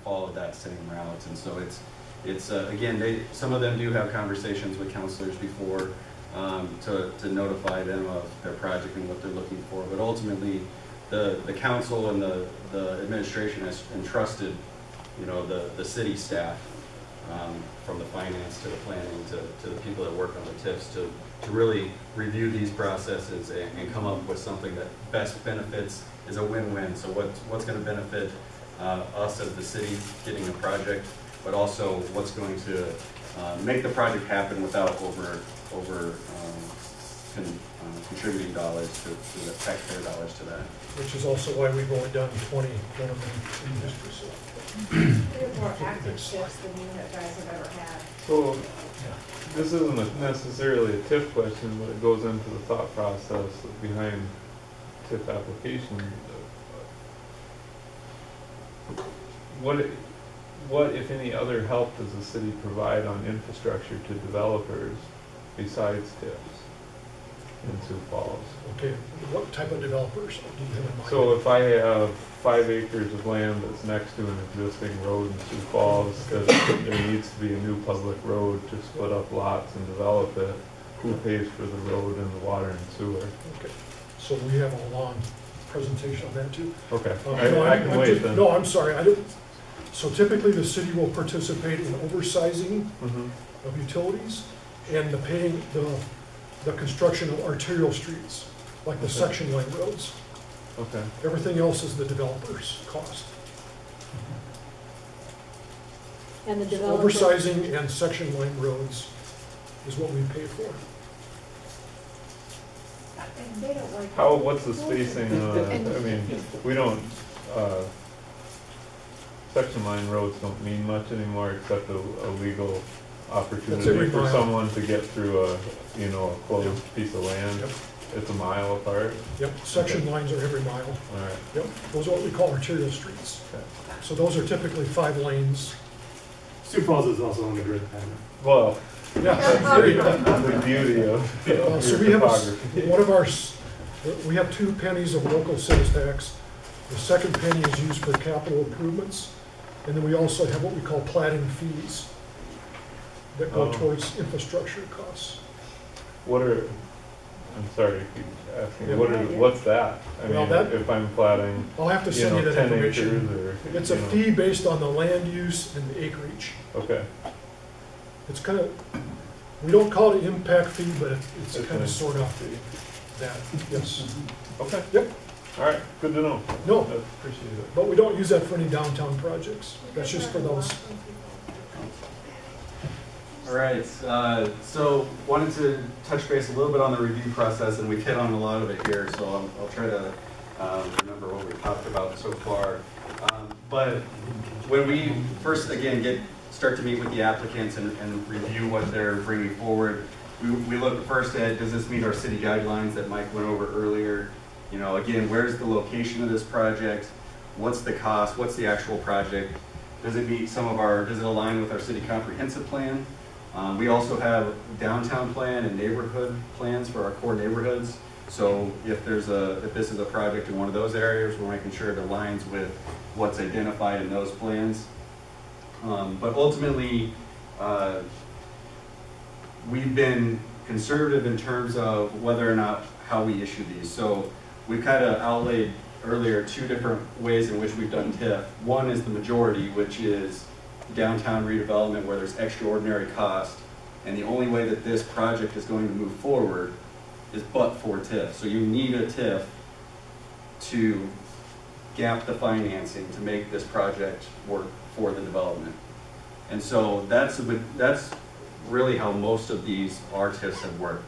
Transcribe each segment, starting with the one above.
followed that same route. And so it's again, some of them do have conversations with counselors before to notify them of their project and what they're looking for. But ultimately, the council and the administration has entrusted, you know, the city staff, from the finance to the planning to the people that work on the TIFs to really review these processes and come up with something that best benefits, is a win-win. So what's going to benefit us as the city getting a project, but also what's going to make the project happen without contributing dollars to the taxpayer dollars to that. Which is also why we've only done 20 government industries. We have more active TIFs than you guys have ever had. So, this isn't necessarily a TIF question, but it goes into the thought process behind TIF application. What, if any, other help does the city provide on infrastructure to developers besides TIFs in Sioux Falls? Okay, what type of developers do you have in mind? So if I have 5 acres of land that's next to an existing road in Sioux Falls, that there needs to be a new public road to split up lots and develop it, who pays for the road and the water and sewer? Okay, so we have a long presentation on that too. Okay, I can wait then. No, I'm sorry, I didn't. So typically the city will participate in oversizing of utilities and the paying the construction of arterial streets, like the section line roads. Okay. Everything else is the developer's cost. And the developer, Oversizing and section line roads is what we pay for. And they don't like. What's the spacing? I mean, we don't, section line roads don't mean much anymore except a legal opportunity for someone to get through a closed piece of land. Yep. It's a mile apart. Yep, section lines are every mile. All right. Yep, those are what we call arterial streets. Okay. So those are typically 5 lanes. Sioux Falls is also on the grid pattern. Well, Yeah, there you go. the beauty of your So we have topography. we have 2 pennies of local sales tax. The second penny is used for capital improvements. And then we also have what we call platting fees that go towards infrastructure costs. I'm sorry to keep asking, Yeah. what's that? I Well, mean, if I'm platting, I'll have to send you that 10 information. acres or. It's a fee based on the land use and the acreage. Okay. It's kind of, we don't call it an impact fee, but it's kind an of sort of fee. that, yes. Okay. Yep. All right, good to know. No, I appreciate it. but we don't use that for any downtown projects. That's just for those. All right, so wanted to touch base a little bit on the review process, and we've hit on a lot of it here, so I'll try to remember what we talked about so far. But when we first, again, start to meet with the applicants and review what they're bringing forward, we look first at, does this meet our city guidelines that Mike went over earlier? You know, again, where's the location of this project? What's the cost? What's the actual project? Does it meet does it align with our city comprehensive plan? We also have downtown plan and neighborhood plans for our core neighborhoods. So if this is a project in one of those areas, we're making sure it aligns with what's identified in those plans. But ultimately, we've been conservative in terms of whether or not how we issue these. So we've kind of outlaid earlier 2 different ways in which we've done TIF. One is the majority, which is downtown redevelopment where there's extraordinary cost, and the only way that this project is going to move forward is but for TIF. So you need a TIF to gap the financing to make this project work for the development. And so that's really how most of these TIFs have worked.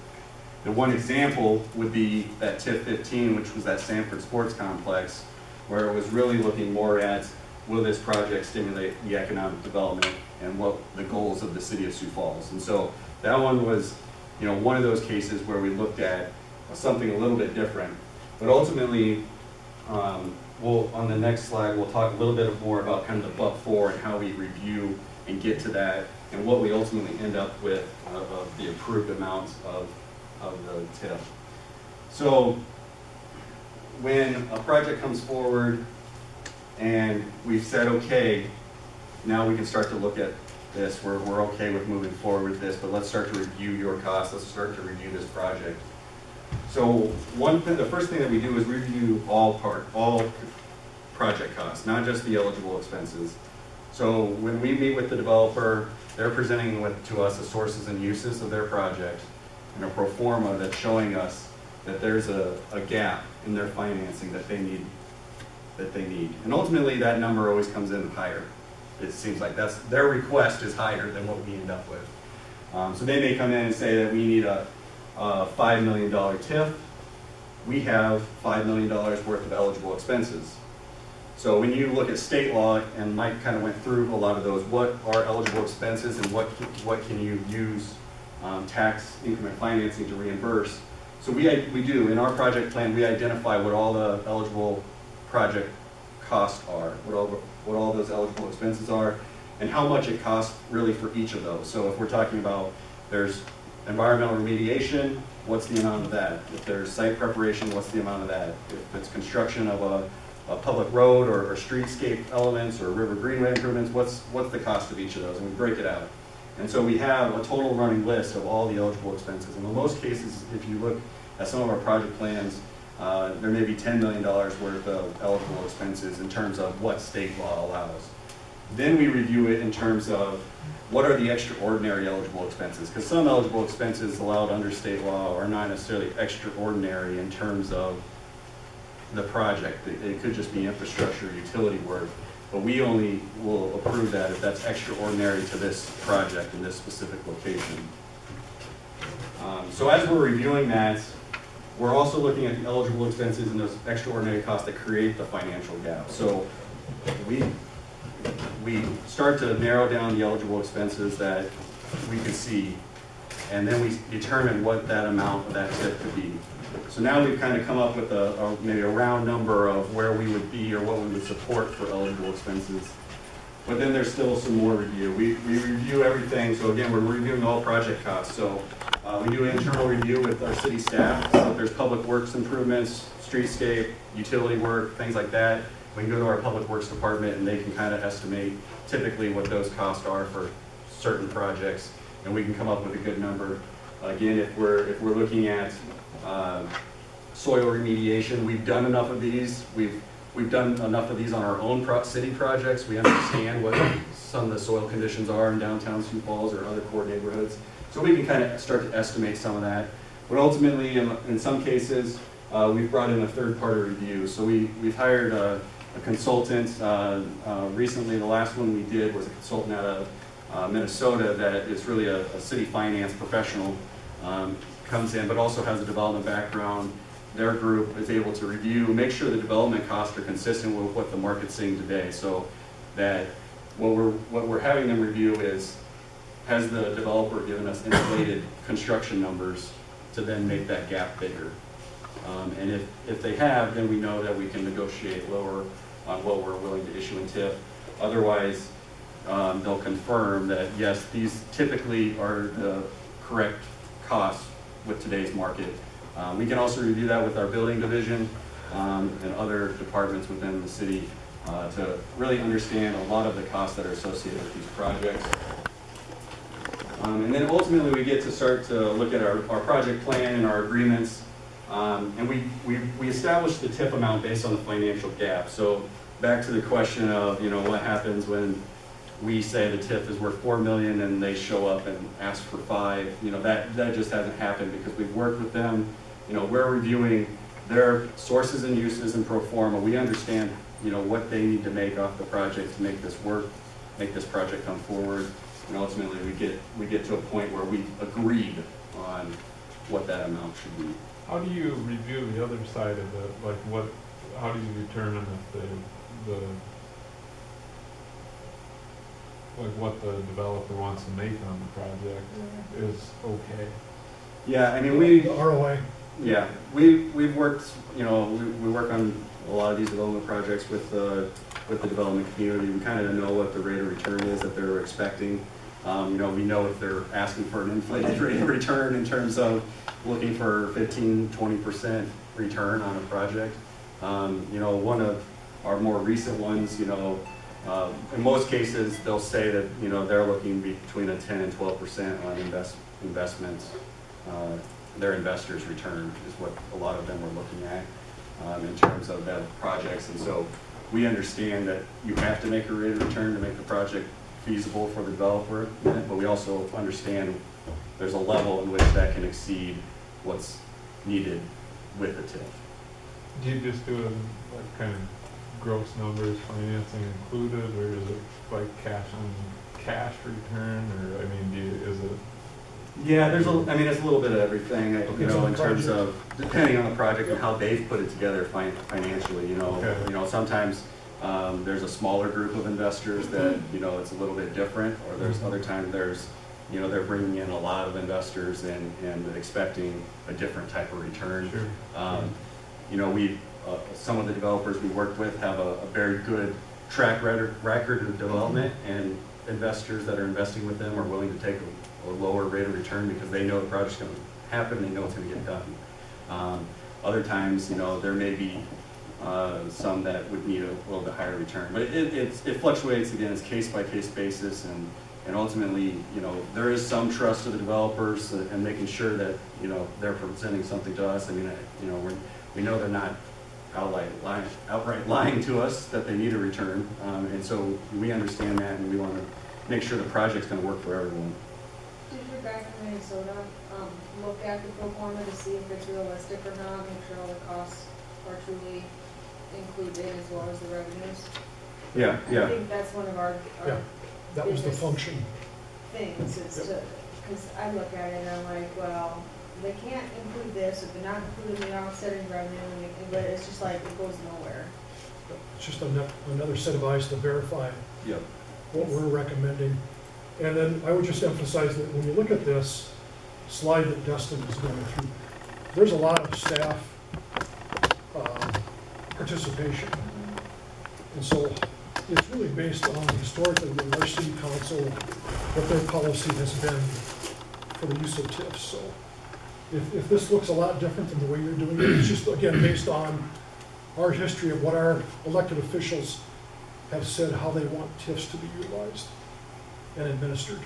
The one example would be that TIF 15, which was that Sanford Sports Complex, where it was really looking more at, will this project stimulate the economic development and what the goals of the city of Sioux Falls. And so that one was, one of those cases where we looked at something a little bit different. But ultimately, on the next slide, we'll talk a little bit more about kind of the but for and how we review and get to that and what we ultimately end up with of the approved amounts of the TIF. So when a project comes forward and we've said, okay, now we can start to look at this, we're okay with moving forward with this, but let's start to review your costs, let's start to review this project. So the first thing that we do is review all project costs, not just the eligible expenses. So when we meet with the developer, they're presenting to us the sources and uses of their project and a pro forma that's showing us that there's a gap in their financing that they need. And ultimately that number always comes in higher. It seems like their request is higher than what we end up with. So they may come in and say that we need a $5 million TIF. We have $5 million worth of eligible expenses. So when you look at state law, and Mike kind of went through a lot of those, what are eligible expenses and what can you use tax increment financing to reimburse? So we do, in our project plan, we identify what all the eligible project costs are, what all those eligible expenses are, and how much it costs really for each of those. So if we're talking about there's environmental remediation, what's the amount of that? If there's site preparation, what's the amount of that? If it's construction of a public road or streetscape elements or river greenway improvements, what's the cost of each of those? And we break it out. And so we have a total running list of all the eligible expenses. And in most cases, if you look at some of our project plans, there may be $10 million worth of eligible expenses in terms of what state law allows. Then we review it in terms of what are the extraordinary eligible expenses, because some eligible expenses allowed under state law are not necessarily extraordinary in terms of the project. It could just be infrastructure, utility work, but we only will approve that if that's extraordinary to this project in this specific location. So as we're reviewing that, we're also looking at the eligible expenses and those extraordinary costs that create the financial gap. So we start to narrow down the eligible expenses that we could see, and then we determine what that amount of that TIF could be. So now we've kind of come up with maybe a round number of where we would be or what we would support for eligible expenses. But then there's still some more review. We review everything. So again, we're reviewing all project costs. So we do an internal review with our city staff. So if there's public works improvements, streetscape, utility work, things like that, we can go to our public works department and they can kind of estimate typically what those costs are for certain projects, and we can come up with a good number. Again, if we're looking at soil remediation, we've done enough of these. We've done enough of these on our own city projects. We understand what some of the soil conditions are in downtown Sioux Falls or other core neighborhoods. So we can kind of start to estimate some of that. But ultimately, in some cases, we've brought in a third-party review. So we've hired a consultant. Recently, the last one we did was a consultant out of Minnesota that is really a city finance professional. Comes in, but also has a development background. Their group is able to review, make sure the development costs are consistent with what the market's seeing today. So that what we're having them review is, has the developer given us inflated construction numbers to then make that gap bigger? And if they have, then we know that we can negotiate lower on what we're willing to issue in TIF. Otherwise, they'll confirm that yes, these typically are the correct costs with today's market. We can also review that with our building division and other departments within the city to really understand a lot of the costs that are associated with these projects. And then ultimately we get to start to look at our project plan and our agreements. And we establish the TIF amount based on the financial gap. So back to the question of, what happens when we say the TIF is worth $4 million and they show up and ask for $5 million. That just hasn't happened because we've worked with them. We're reviewing their sources and uses and pro forma. We understand, what they need to make off the project to make this work, make this project come forward. And ultimately we get to a point where we've agreed on what that amount should be. How do you review the other side of it? How do you determine if what the developer wants to make on the project is okay? Yeah, I mean, The ROI. Yeah, we've worked, we work on a lot of these development projects with the development community. We kind of know what the rate of return is that they're expecting. We know if they're asking for an inflated rate of return in terms of looking for 15–20% return on a project. One of our more recent ones, In most cases, they'll say that, you know, they're looking between a 10 and 12% on investments. Their investors' return is what a lot of them are looking at in terms of that projects. And so we understand that you have to make a rate of return to make the project feasible for the developer, but we also understand there's a level in which that can exceed what's needed with the TIF. Do you just do it like kind of gross numbers, financing included, or is it like cash on cash return, or I mean, is it? Yeah, there's I mean, it's a little bit of everything, you know, in terms Project. of, depending on the project and how they've put it together financially, you know. Okay. You know, sometimes there's a smaller group of investors that, you know, it's a little bit different, or there's other times there's, you know, they're bringing in a lot of investors and expecting a different type of return. Sure. You know, some of the developers we worked with have a very good track record of development, and investors that are investing with them are willing to take a lower rate of return because they know the project's going to happen, they know it's going to get done. Other times, you know, there may be some that would need a little bit higher return, but it fluctuates. Again, it's case by case basis, and ultimately, you know, there is some trust to the developers and making sure that, you know, they're presenting something to us. I mean, you know, we know they're not outright lying to us that they need a return, and so we understand that, and we want to make sure the project's going to work for everyone. Did your guy from Minnesota look at the pro forma to see if it's realistic or not, make sure all the costs are truly included as well as the revenues? Yeah, I yeah. think that's one of our Yeah, that was the biggest function. things, is to, because I look at it and I'm like, well, they can't include this, if they're not including the offsetting revenue, but it's just like, it goes nowhere. It's just another set of eyes to verify Yep. what we're recommending. And then I would just emphasize that when you look at this slide that Dustin is going through, there's a lot of staff participation. And so it's really based on historically with our city council, what their policy has been for the use of TIFs. So if this looks a lot different than the way you're doing it, it's just, again, based on our history of what our elected officials have said how they want TIFs to be utilized and administered.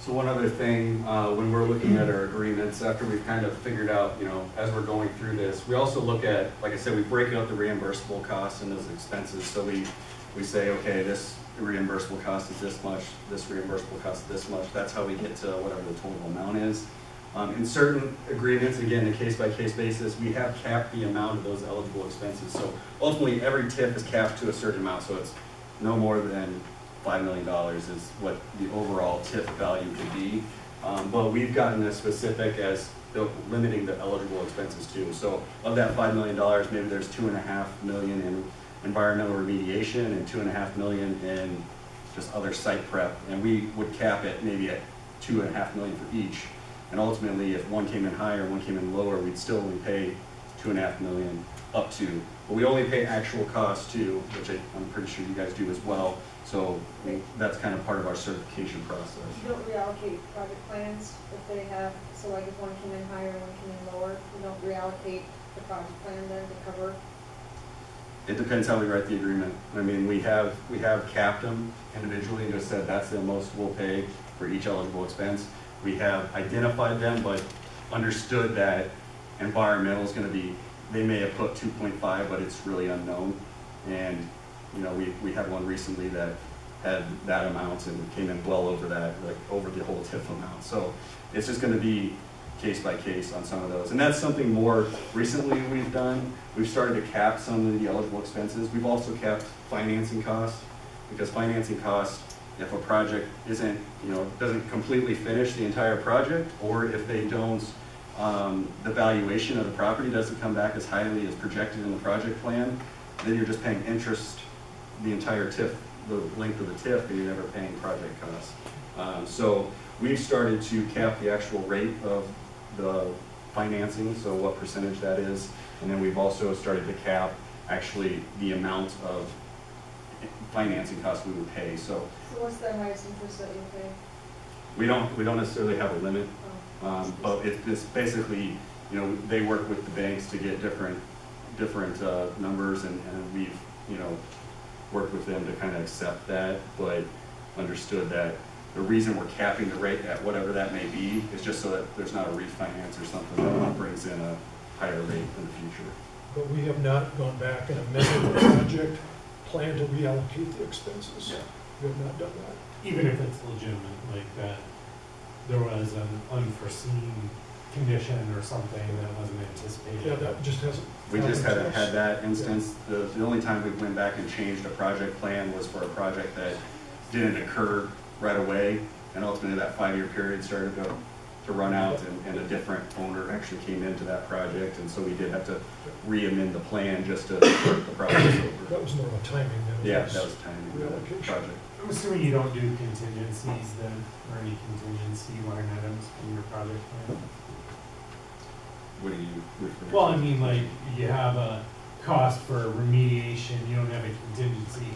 So one other thing, when we're looking at our agreements, after we've kind of figured out, you know, as we're going through this, we also look at, like I said, we break out the reimbursable costs and those expenses. So we say, okay, this reimbursable cost is this much, this reimbursable cost is this much. That's how we get to whatever the total amount is. In certain agreements, again, a case-by-case basis, we have capped the amount of those eligible expenses. So ultimately, every TIF is capped to a certain amount, so it's no more than $5 million is what the overall TIF value could be. But we've gotten as specific as limiting the eligible expenses too. So of that $5 million, maybe there's $2.5 million in environmental remediation and $2.5 million in just other site prep. And we would cap it maybe at $2.5 million for each. And ultimately, if one came in higher, one came in lower, we'd still only pay $2.5 million up to. But we only pay actual costs too, which I'm pretty sure you guys do as well. So that's kind of part of our certification process. You don't reallocate project plans if they have, so like if one came in higher and one came in lower, you don't reallocate the project plan then to cover? It depends how we write the agreement. I mean, we have capped them individually and just said that's the most we'll pay for each eligible expense. We have identified them, but understood that environmental is going to be, they may have put 2.5, but it's really unknown. And, you know, we had one recently that had that amount and came in well over that, like over the whole TIF amount. So it's just going to be case by case on some of those. And that's something more recently we've done. We've started to cap some of the eligible expenses. We've also capped financing costs, because financing costs, if a project isn't, you know, doesn't completely finish the entire project, or if they don't, the valuation of the property doesn't come back as highly as projected in the project plan, then you're just paying interest the entire TIF, the length of the TIF, and you're never paying project costs. So we've started to cap the actual rate of the financing, so what percentage that is, and then we've also started to cap actually the amount of financing costs we would pay. So what's the highest interest that you pay? we don't necessarily have a limit, but it's basically, you know, they work with the banks to get different numbers, and we've, you know, worked with them to kind of accept that, but understood that the reason we're capping the rate at whatever that may be is just so that there's not a refinance or something that brings in a higher rate in the future. But we have not gone back and amended the project plan to reallocate the expenses. We have not done that. Even if it's legitimate, like that there was an unforeseen condition or something that wasn't anticipated. Yeah, that just hasn't. We just happened haven't to us. had that instance. The only time we went back and changed a project plan was for a project that didn't occur right away, and ultimately that 5-year period started to run out, and a different owner actually came into that project, and so we did have to re-amend the plan just to start the project over. That was more of a timing than it Yeah, was that was timing of the reallocation. project. I'm assuming you don't do contingencies then, or any contingency line items in your project plan? What do you refer to? Well, I mean, like, you have a cost for remediation, you don't have a contingency.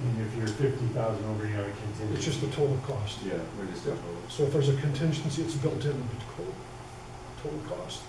And if you're 50,000 over, you have a contingency. It's just the total cost. Yeah, we're just a total. So if there's a contingency, it's built into the total cost.